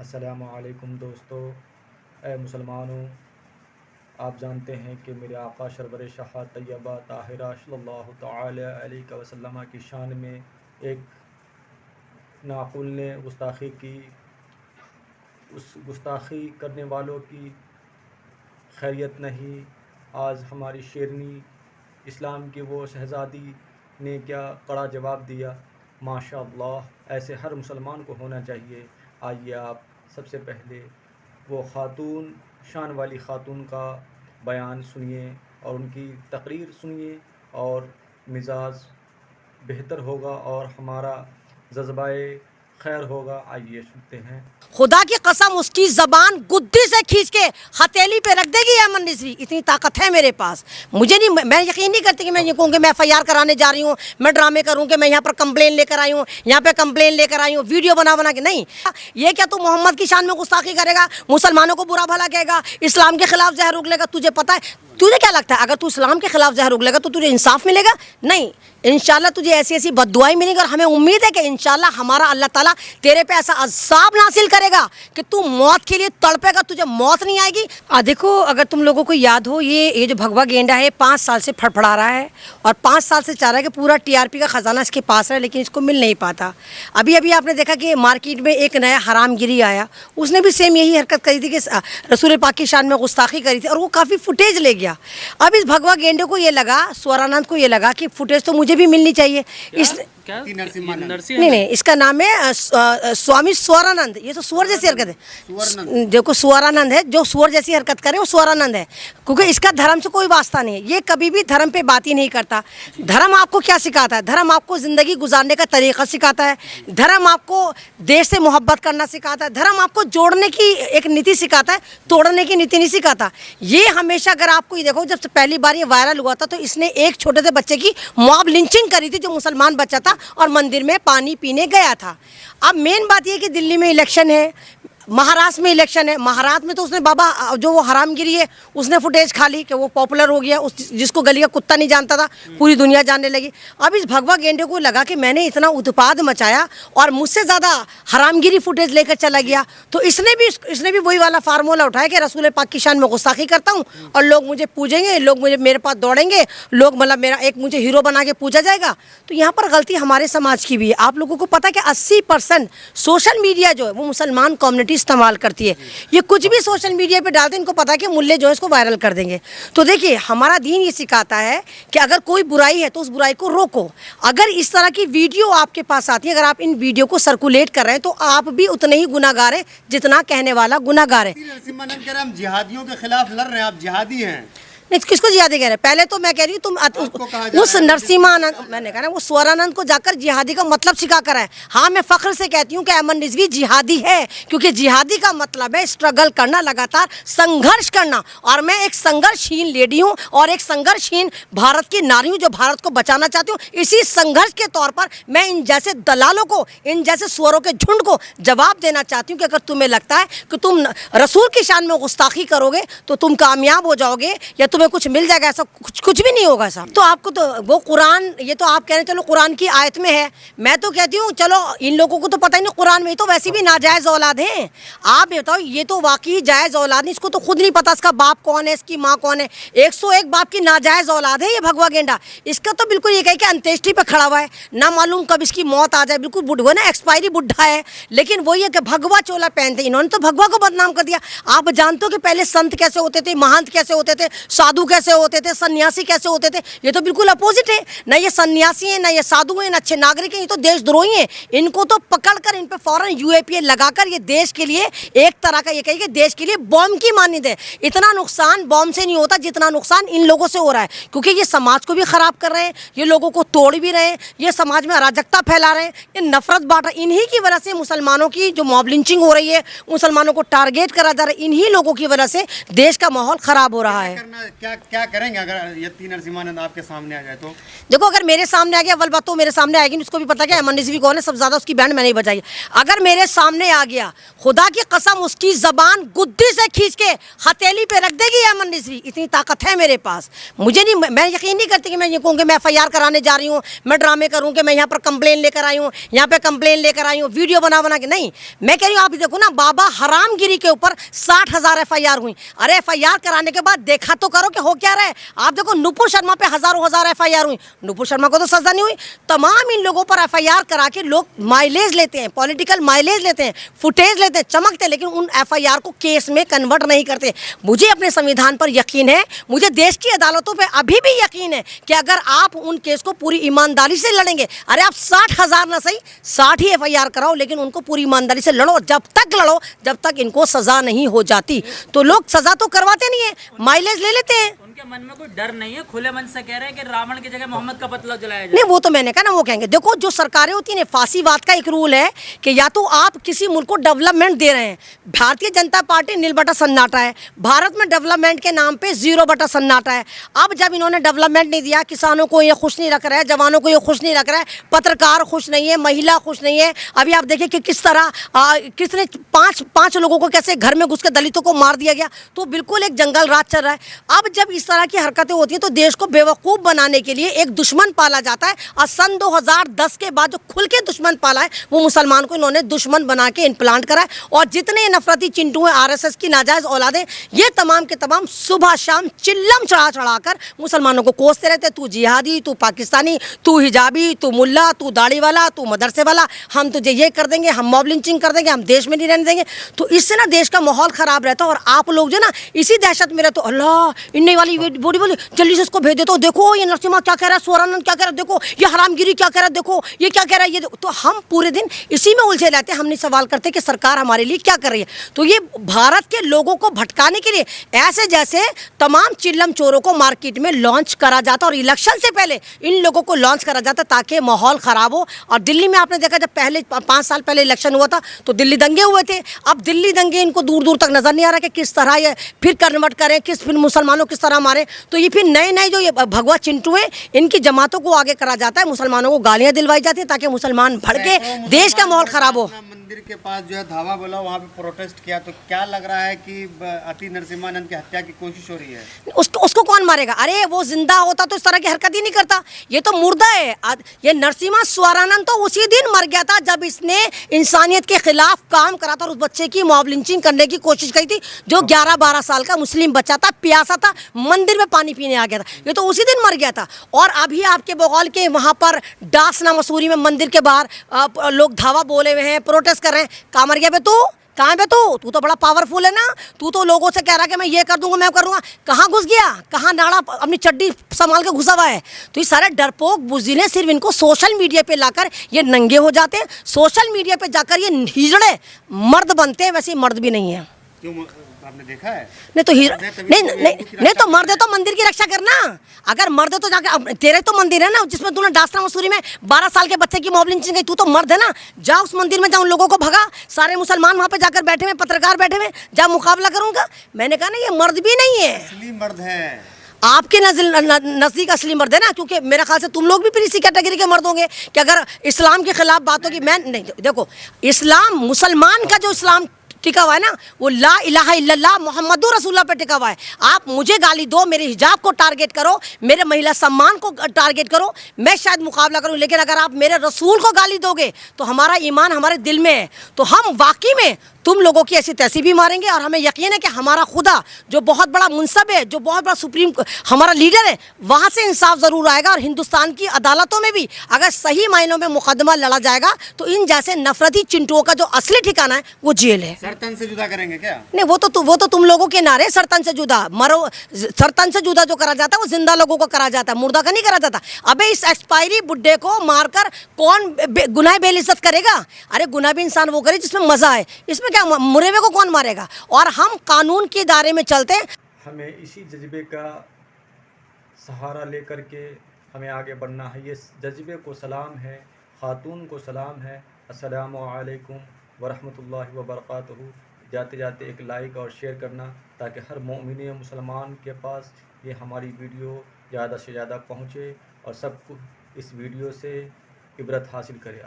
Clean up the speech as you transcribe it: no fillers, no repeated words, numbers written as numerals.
अस्सलामुअलैकुम दोस्तों, मुसलमानों, आप जानते हैं कि मेरे आका शरवर शाह तैयबा ताहिरा सल्लल्लाहु तआला अलैहि वसल्लम की शान में एक नाक़ुल ने गुस्ताखी की। उस गुस्ताखी करने वालों की खैरियत नहीं। आज हमारी शेरनी इस्लाम की वो शहज़ादी ने क्या कड़ा जवाब दिया। माशाअल्लाह, ऐसे हर मुसलमान को होना चाहिए। आइए आप सबसे पहले वो ख़ातून, शान वाली ख़ातून का बयान सुनिए और उनकी तकरीर सुनिए और मिजाज बेहतर होगा और हमारा जज्बाए खैर होगा। आइए सुनते हैं। खुदा की कसम उसकी जबान गुद्दी से खींच के हथेली पे रख देगी अमन रिजवी, इतनी ताकत है मेरे पास। मुझे नहीं, मैं यकीन नहीं करती कि मैं ये कहूँ कि मैं FIR कराने जा रही हूँ, मैं ड्रामे करूँ कि मैं यहाँ पर कंप्लेन लेकर आई हूँ, यहाँ पे कंप्लेन लेकर आई हूँ, वीडियो बना बना के। नहीं, ये क्या तू मोहम्मद की शान में गुस्ताखी करेगा, मुसलमानों को बुरा भला कहेगा, इस्लाम के खिलाफ जहर उगलेगा? तुझे पता है, तुझे क्या लगता है अगर तू इस्लाम के खिलाफ जहर उगलेगा तो तुझे इंसाफ मिलेगा? नहीं, इंशाल्लाह तुझे ऐसी ऐसी बद्दुआएं मिलेंगी और हमें उम्मीद है कि इंशाल्लाह हमारा अल्लाह ताला तेरे पे ऐसा अज़ाब नासिल करेगा कि तू मौत के लिए तड़पेगा, तुझे मौत नहीं आएगी। देखो, अगर तुम लोगों को याद हो, ये जो भगवा गेंडा है 5 साल से फड़फड़ा रहा है और 5 साल से चाह रहा है कि पूरा TRP का ख़जाना इसके पास है, लेकिन इसको मिल नहीं पाता। अभी अभी आपने देखा कि मार्केट में एक नया हरामगिरी आया, उसने भी सेम यही हरकत करी थी कि रसूल पाक की शान में गुस्ताखी करी थी और वो काफ़ी फुटेज ले गया। अब इस भगवा गेंडे को ये लगा, स्वरानंद को ये लगा कि फुटेज तो मुझे भी मिलनी चाहिए। नहीं, इसका नाम है स्वामी स्वरानंद। ये तो स्वर जैसी हरकत है। देखो, स्वरानंद है, जो स्वर जैसी हरकत करे वो स्वरानंद है, क्योंकि इसका धर्म से कोई वास्ता नहीं है। ये कभी भी धर्म पे बात ही नहीं करता। धर्म आपको क्या सिखाता है? धर्म आपको ज़िंदगी गुजारने का तरीक़ा सिखाता है। धर्म आपको देश से मोहब्बत करना सिखाता है। धर्म आपको जोड़ने की एक नीति सिखाता है, तोड़ने की नीति नहीं सिखाता। ये हमेशा, अगर आपको ये देखो, जब पहली बार ये वायरल हुआ था तो इसने एक छोटे से बच्चे की मॉब लिंचिंग करी थी, जो मुसलमान बच्चा था और मंदिर में पानी पीने गया था। अब मेन बात यह कि दिल्ली में इलेक्शन है, महाराष्ट्र में इलेक्शन है। महाराष्ट्र में तो उसने बाबा, जो वो हरामगिरी है, उसने फुटेज खा ली कि वो पॉपुलर हो गया। उस जिसको गली का कुत्ता नहीं जानता था, पूरी दुनिया जानने लगी। अब इस भगवा गेंडे को लगा कि मैंने इतना उत्पाद मचाया और मुझसे ज़्यादा हरामगिरी फुटेज लेकर चला गया, तो इसने भी वही वाला फार्मूला उठाया कि रसूल पाक की शान में गुस्ताखी करता हूँ और लोग मुझे पूजेंगे, लोग मेरे पास दौड़ेंगे, लोग मतलब मेरा एक मुझे हीरो बना के पूजा जाएगा। तो यहाँ पर गलती हमारे समाज की भी है। आप लोगों को पता है कि 80% सोशल मीडिया जो है वो मुसलमान कम्युनिटी इस्तेमाल करती है। ये कुछ भी सोशल मीडिया पे डालते हैं, इनको पता है कि मुल्ले जो है इसको वायरल कर देंगे। तो देखिए, हमारा दीन ये सिखाता है कि अगर कोई बुराई है तो उस बुराई को रोको। अगर इस तरह की वीडियो आपके पास आती है, अगर आप इन वीडियो को सर्कुलेट कर रहे हैं, तो आप भी उतने ही गुनाहगार हैं जितना कहने वाला गुनाहगार है। हम जिहादियों के खिलाफ लड़ रहे हैं, आप जिहादी हैं। नहीं, किसको जिहादी कह रहे हैं? पहले तो मैं कह रही हूँ तुम उस नरसिम्हानंद, मैंने कहा ना, वो स्वरानंद को जाकर जिहादी का मतलब सिखा कर है। हाँ, मैं फख्र से कहती हूँ कि अमन रिजवी जिहादी है, क्योंकि जिहादी का मतलब है स्ट्रगल करना, लगातार संघर्ष करना। और मैं एक संघर्षहीन लेडी हूँ और एक संघर्षहीन भारत की नारी हूँ, जो भारत को बचाना चाहती हूँ। इसी संघर्ष के तौर पर मैं इन जैसे दलालों को, इन जैसे स्वरों के झुंड को जवाब देना चाहती हूँ कि अगर तुम्हें लगता है कि तुम रसूल की शान में गुस्ताखी करोगे तो तुम कामयाब हो जाओगे या तुम्हें कुछ मिल जाएगा, ऐसा कुछ भी नहीं होगा साहब। तो आपको तो वो कुरान, ये तो आप कह रहे हैं चलो कुरान की आयत में है, मैं तो कहती हूँ चलो इन लोगों को तो पता ही नहीं कुरान में, तो वैसे भी नाजायज़ औलाद हैं। आप बताओ, ये तो वाकई जायज़ औलाद नहीं, इसको तो खुद नहीं पता इसका बाप कौन है, इसकी माँ कौन है। 101 बाप की नाजायज़ औलाद है ये भगवा गेंडा। इसका तो बिल्कुल ये कहे कि अंत्येष्टि पर खड़ा हुआ है, ना मालूम कब इसकी मौत आ जाए, बिल्कुल बुढ़वा ना, एक्सपायरी बुढ़ा है। लेकिन वो ये कि भगवा चोला पहनते, इन्होंने तो भगवा को बदनाम कर दिया। आप जानते हो कि पहले संत कैसे होते थे, महंत कैसे होते थे, साधु कैसे होते थे, सन्यासी कैसे होते थे? ये तो बिल्कुल अपोजिट है। ना ये सन्यासी हैं, ना ये साधु हैं, ना अच्छे नागरिक हैं, ये तो देशद्रोही हैं। इनको तो पकड़कर इन पे फौरन UAPA लगाकर ये देश के लिए एक तरह का, ये कहिए कि देश के लिए बॉम्ब की मानद है। इतना नुकसान बॉम्ब से नहीं होता जितना नुकसान इन लोगों से हो रहा है, क्योंकि ये समाज को भी ख़राब कर रहे हैं, ये लोगों को तोड़ भी रहे हैं, ये समाज में अराजकता फैला रहे हैं, ये नफरत बांट रहे हैं। इन्हीं की वजह से मुसलमानों की जो मॉब लिंचिंग हो रही है, मुसलमानों को टारगेट करा जा रहा है, इन्हीं लोगों की वजह से देश का माहौल ख़राब हो रहा है। क्या क्या करेंगे अगर यति नरसिम्हानंद आपके सामने आ जाए तो? देखो, अगर मेरे सामने आ गया, अव्वल बात तो मेरे सामने आएगी, उसको भी पता है कि अमन रिजवी कौन है, सबसे ज्यादा उसकी बैंड मैंने ही बजाई। अगर मेरे सामने आ गया, खुदा की कसम उसकी जबान गुद्दी से खींच के हथेली पे रख देगी अमन रिजवी, इतनी ताकत है मेरे पास। मुझे नहीं, मैं यकीन नहीं करती कि मैं ये कहूँ कि मैं FIR कराने जा रही हूँ, मैं ड्रामे करूँ कि मैं यहाँ पर कंप्लेन लेकर आई हूँ, यहाँ पे कंप्लेन लेकर आई हूँ, वीडियो बना बना के। नहीं, मैं कह रही हूँ, आप देखो ना, बाबा हरामगिरी के ऊपर 60,000 FIR हुई। अरे FIR कराने के बाद देखा तो करो कि हो क्या रहा है। आप देखो, नुपुर शर्मा पे हजारों FIR हुई, नुपुर शर्मा को तो सजा नहीं हुई। तमाम इन लोगों पर FIR करा के लोग माइलेज लेते हैं, पॉलिटिकल माइलेज लेते हैं, फुटेज लेते हैं, चमकते हैं, लेकिन उन FIR को केस में कन्वर्ट नहीं करते। मुझे अपने संविधान पर यकीन है, मुझे देश की अदालतों पे अभी भी यकीन है कि अगर आप उन केस को पूरी ईमानदारी से लड़ेंगे, अरे आप 60,000 ना सही 60 ही FIR कराओ, लेकिन उनको पूरी ईमानदारी से लड़ो, जब तक लड़ो जब तक इनको सजा नहीं हो जाती। तो लोग सजा तो करवाते नहीं है, माइलेज ले लेते हैं। उनके मन में कोई डर नहीं है, खुले मन से कह रहे हैं कि रावण की जगह मोहम्मद का पुतला जलाया जाए। नहीं, वो तो मैंने कहा ना, वो कहेंगे। देखो, जो सरकारें होती हैं, फांसीवाद का एक रूल है कि या तो आप किसी मुल्क को डेवलपमेंट दे रहे हैं, भारतीय जनता पार्टी नील बटा सन्नाटा है, भारत में डेवलपमेंट के नाम पे 0 बटा सन्नाटा है। अब जब इन्होंने डेवलपमेंट नहीं दिया, किसानों को ये खुश नहीं रख रहा है, जवानों को ये खुश नहीं रख रहा है, पत्रकार खुश नहीं है, महिला खुश नहीं है। अभी आप देखिए कि किस तरह किसने पांच लोगों को कैसे घर में घुस के दलितों को मार दिया गया। तो बिल्कुल एक जंगल राज चल रहा है। अब जब इस तरह की हरकतें होती हैं तो देश को बेवकूफ़ बनाने के लिए एक दुश्मन पाला जाता है, और सन 2010 के बाद जो खुल के दुश्मन पाला है वो मुसलमान को इन्होंने दुश्मन बना के इम्प्लांट करा है। और जितने नफरती चिंटू हैं, RSS की नाजायज औलादें, ये तमाम के तमाम सुबह शाम चिल्लम चढ़ा कर मुसलमानों को कोसते रहते, तू जिहादी, तू पाकिस्तानी, तू हिजाबी, तू मुल्ला, तू दाढ़ी वाला, तू मदरसे वाला, हम तुझे ये कर देंगे, हम मॉब लिंचिंग कर देंगे, हम देश में नहीं रहने देंगे। तो इससे ना देश का माहौल ख़राब रहता है। और आप लोग जो ना इसी दहशत में रहते हो, अल्लाह इन्ने वाली बॉडी बोली, जल्दी से उसको भेज देता हूँ, देखो ये नरसिम्हा क्या कह रहा है, स्वरानंद क्या कह रहा है, देखो ये हरामगिरी क्या कह रहा है, देखो ये क्या कह रहा है, ये तो हम पूरे दिन इसी में उलझे रहते हैं। हम नहीं सवाल करते कि सरकार हमारे लिए क्या कर रही है। तो ये भारत के लोगों को भटकाने के लिए ऐसे जैसे तमाम चिल्लम चोरों को मार्केट में लॉन्च करा जाता, और इलेक्शन से पहले इन लोगों को लॉन्च करा जाता ताकि माहौल ख़राब हो। और दिल्ली में आपने देखा, जब पहले 5 साल पहले इलेक्शन हुआ था तो दिल्ली दंगे हुए थे। अब दिल्ली दंगे इनको दूर दूर तक नज़र नहीं आ रहा कि किस तरह ये फिर कन्वर्ट करें, फिर मुसलमानों किस तरह मारें। तो ये फिर नए नए जो ये भगवा चिंटू हैं, इनकी जमातों को आगे करा जाता है, मुसलमानों को गालियाँ दिलवाई जाती है ताकि मुसलमान भड़के, देश का माहौल ख़राब हो। मंदिर के पास जो है धावा बोला, वहाँ पे प्रोटेस्ट किया, तो क्या लग रहा है कि अति नरसिम्हानंद की हत्या की कोशिश हो रही है? उसको कौन मारेगा? अरे वो जिंदा होता तो इस तरह की हरकत ही नहीं करता। ये तो मुर्दा है। ये नरसिम्हा स्वरानंद तो उसी दिन मर गया था जब इसने इंसानियत के खिलाफ काम करा था और उस बच्चे की मॉब लिंचिंग करने की कोशिश की थी, जो 11-12 साल का मुस्लिम बच्चा था, प्यासा था, मंदिर में पानी पीने आ गया था। ये तो उसी दिन मर गया था। और अभी आपके बगौल के वहाँ पर डासना मसूरी में मंदिर के बाहर लोग धावा बोले हुए हैं, प्रोटेस्ट कर रहे हैं। कहाँ मर गया बे तू? कहाँ पे तू तो बड़ा पावरफुल है ना, तू तो लोगों से कह रहा है कि मैं ये कर दूंगा, मैं करूंगा। कहाँ घुस गया? कहाँ नाड़ा अपनी चड्डी संभाल के घुसा हुआ है? तो ये सारे डरपोक बुज़दिलें सिर्फ इनको सोशल मीडिया पे लाकर ये नंगे हो जाते हैं, सोशल मीडिया पे जाकर ये हिजड़े मर्द बनते हैं। वैसे मर्द भी नहीं है। क्यों, आपने देखा है? नहीं तो नहीं तो मर्द है तो मंदिर की रक्षा करना। अगर मर्द है तो जाके, तेरे तो मंदिर है ना जिसमें तूने डासना मसूरी में 12 साल के बच्चे की मॉब लिंचिंग की, तू तो मर्द है ना। जा उस मंदिर में, जा उन लोगों को भगा, सारे मुसलमान वहाँ पे जाकर बैठे हुए, पत्रकार बैठे हुए, जा मुकाबला करूंगा। मैंने कहा ना, ये मर्द भी नहीं है, असली मर्द है। आपके नज़दीक असली मर्द है ना, क्योंकि मेरा ख्याल से तुम लोग भी फिर इसी कैटेगरी के मर्द होंगे कि अगर इस्लाम के खिलाफ बात होगी। मैं नहीं, देखो इस्लाम, मुसलमान का जो इस्लाम टिका हुआ है ना, वो ला इलाहा इल्लल्लाह मुहम्मदुर रसूलुल्लाह पे टिका हुआ है। आप मुझे गाली दो, मेरे हिजाब को टारगेट करो, मेरे महिला सम्मान को टारगेट करो, मैं शायद मुकाबला करूं, लेकिन अगर आप मेरे रसूल को गाली दोगे तो हमारा ईमान हमारे दिल में है। तो हम वाकई में तुम लोगों की ऐसी तैसी भी मारेंगे। और हमें यकीन है कि हमारा खुदा जो बहुत बड़ा मुनसब है, जो बहुत बड़ा सुप्रीम हमारा लीडर है, वहाँ से इंसाफ ज़रूर आएगा। और हिंदुस्तान की अदालतों में भी अगर सही मायनों में मुकदमा लड़ा जाएगा तो इन जैसे नफरती चिंटुओं का जो असली ठिकाना है वो जेल है। सरतन से जुदा करेंगे क्या? नहीं, वो तो तुम लोगों के नारे, सरतन से जुदा मरो। सरतन से जुदा जो करा जाता है वो जिंदा लोगों को करा जाता है, मुर्दा का नहीं करा जाता। अबे इस एक्सपायरी बुड्ढे को मारकर कौन गुनाह बेइज्जत करेगा? अरे गुनाह भी इंसान वो करे जिसमें मजा है, इसमें क्या मुरे हुए को कौन मारेगा? और हम कानून के दायरे में चलते हैं। हमें इसी जज्बे का सहारा लेकर के हमें आगे बढ़ना है। ये जज्बे को सलाम है, खातून को सलाम है। अस्सलामु अलैकुम वरहमतुल्लाहि वबरकातुहू। जाते जाते एक लाइक और शेयर करना, ताकि हर मोमिन मुसलमान के पास ये हमारी वीडियो ज़्यादा से ज़्यादा पहुँचे और सब इस वीडियो से इबरत हासिल करे।